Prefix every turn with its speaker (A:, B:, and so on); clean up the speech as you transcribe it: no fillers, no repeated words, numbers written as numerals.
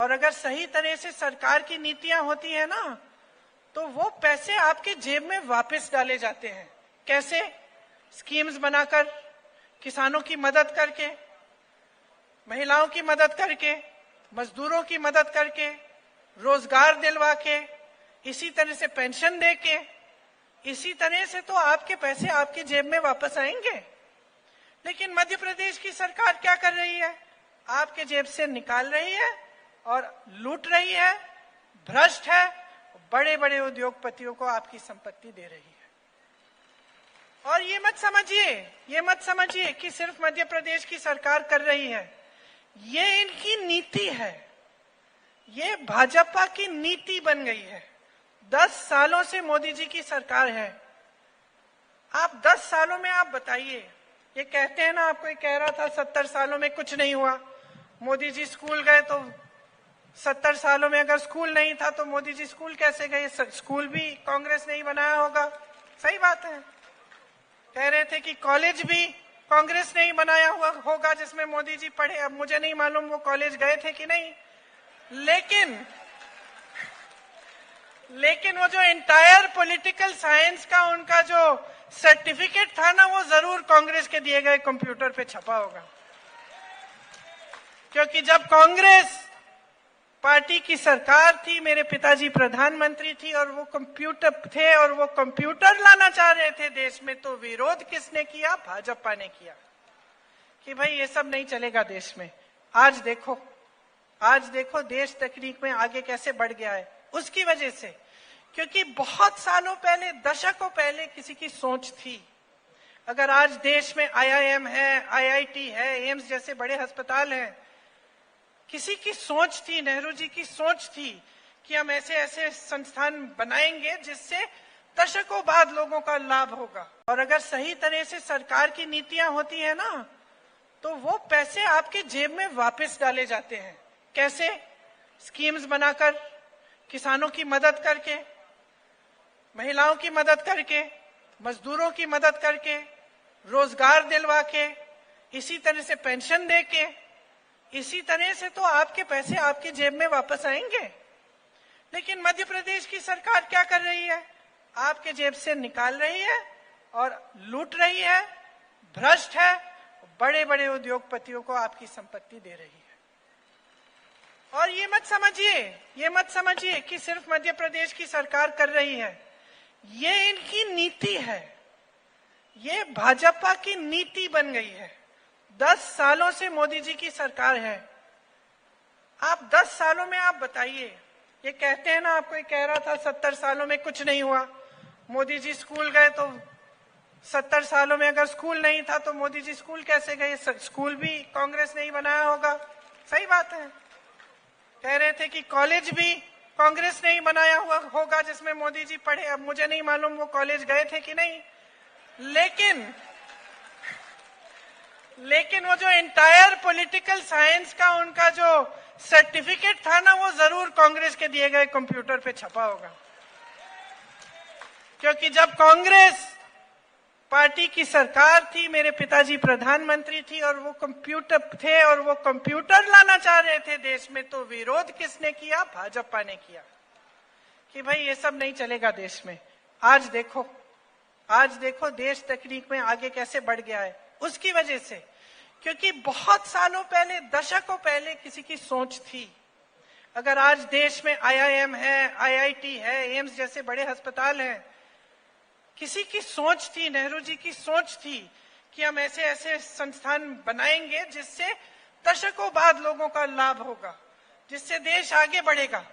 A: और अगर सही तरह से सरकार की नीतियां होती है ना, तो वो पैसे आपके जेब में वापस डाले जाते हैं। कैसे? स्कीम्स बनाकर, किसानों की मदद करके, महिलाओं की मदद करके, मजदूरों की मदद करके, रोजगार दिलवा के, इसी तरह से पेंशन दे के, इसी तरह से तो आपके पैसे आपकी जेब में वापस आएंगे। लेकिन मध्य प्रदेश की सरकार क्या कर रही है? आपके जेब से निकाल रही है और लूट रही है, भ्रष्ट है, बड़े बड़े उद्योगपतियों को आपकी संपत्ति दे रही है। और ये मत समझिए कि सिर्फ मध्य प्रदेश की सरकार कर रही है। ये इनकी नीति है, ये भाजपा की नीति बन गई है। 10 सालों से मोदी जी की सरकार है। आप 10 सालों में आप बताइए, ये कहते हैं ना, आपको ये कह रहा था 70 सालों में कुछ नहीं हुआ। मोदी जी स्कूल गए तो 70 सालों में अगर स्कूल नहीं था तो मोदी जी स्कूल कैसे गए? स्कूल भी कांग्रेस ने ही बनाया होगा। सही बात है। कह रहे थे कि कॉलेज भी कांग्रेस ने ही बनाया हुआ होगा जिसमें मोदी जी पढ़े। अब मुझे नहीं मालूम वो कॉलेज गए थे कि नहीं, लेकिन वो जो एंटायर पॉलिटिकल साइंस का उनका जो सर्टिफिकेट था ना, वो जरूर कांग्रेस के दिए गए कंप्यूटर पे छपा होगा। क्योंकि जब कांग्रेस पार्टी की सरकार थी, मेरे पिताजी प्रधानमंत्री थी और वो कंप्यूटर थे और वो कंप्यूटर लाना चाह रहे थे देश में, तो विरोध किसने किया? भाजपा ने किया कि भाई ये सब नहीं चलेगा देश में। आज देखो देश तकनीक में आगे कैसे बढ़ गया है। उसकी वजह से, क्योंकि बहुत सालों पहले, दशकों पहले किसी की सोच थी। अगर आज देश में IIM है, IIT है, एम्स जैसे बड़े अस्पताल हैं, किसी की सोच थी, नेहरू जी की सोच थी कि हम ऐसे ऐसे संस्थान बनाएंगे जिससे दशकों बाद लोगों का लाभ होगा। और अगर सही तरह से सरकार की नीतियां होती है ना, तो वो पैसे आपके जेब में वापस डाले जाते हैं। कैसे? स्कीम्स बनाकर, किसानों की मदद करके, महिलाओं की मदद करके, मजदूरों की मदद करके, रोजगार दिलवा के, इसी तरह से पेंशन दे के, इसी तरह से तो आपके पैसे आपकी जेब में वापस आएंगे। लेकिन मध्य प्रदेश की सरकार क्या कर रही है? आपके जेब से निकाल रही है और लूट रही है, भ्रष्ट है, बड़े बड़े उद्योगपतियों को आपकी संपत्ति दे रही है। और ये मत समझिए कि सिर्फ मध्य प्रदेश की सरकार कर रही है। ये इनकी नीति है, ये भाजपा की नीति बन गई है। 10 सालों से मोदी जी की सरकार है। आप 10 सालों में आप बताइए, ये कहते हैं ना, आपको ये कह रहा था 70 सालों में कुछ नहीं हुआ। मोदी जी स्कूल गए तो 70 सालों में अगर स्कूल नहीं था तो मोदी जी स्कूल कैसे गए? स्कूल भी कांग्रेस ने ही बनाया होगा। सही बात है। कह रहे थे कि कॉलेज भी कांग्रेस ने ही बनाया हुआ होगा जिसमें मोदी जी पढ़े। अब मुझे नहीं मालूम वो कॉलेज गए थे कि नहीं, लेकिन वो जो एंटायर पॉलिटिकल साइंस का उनका जो सर्टिफिकेट था ना, वो जरूर कांग्रेस के दिए गए कंप्यूटर पे छपा होगा। क्योंकि जब कांग्रेस पार्टी की सरकार थी, मेरे पिताजी प्रधानमंत्री थी और वो कंप्यूटर थे और वो कंप्यूटर लाना चाह रहे थे देश में, तो विरोध किसने किया? भाजपा ने किया कि भाई ये सब नहीं चलेगा देश में। आज देखो देश तकनीक में आगे कैसे बढ़ गया है। उसकी वजह से, क्योंकि बहुत सालों पहले, दशकों पहले किसी की सोच थी। अगर आज देश में IIM है, IIT है, एम्स जैसे बड़े अस्पताल हैं, किसी की सोच थी, नेहरू जी की सोच थी कि हम ऐसे ऐसे संस्थान बनाएंगे जिससे दशकों बाद लोगों का लाभ होगा, जिससे देश आगे बढ़ेगा।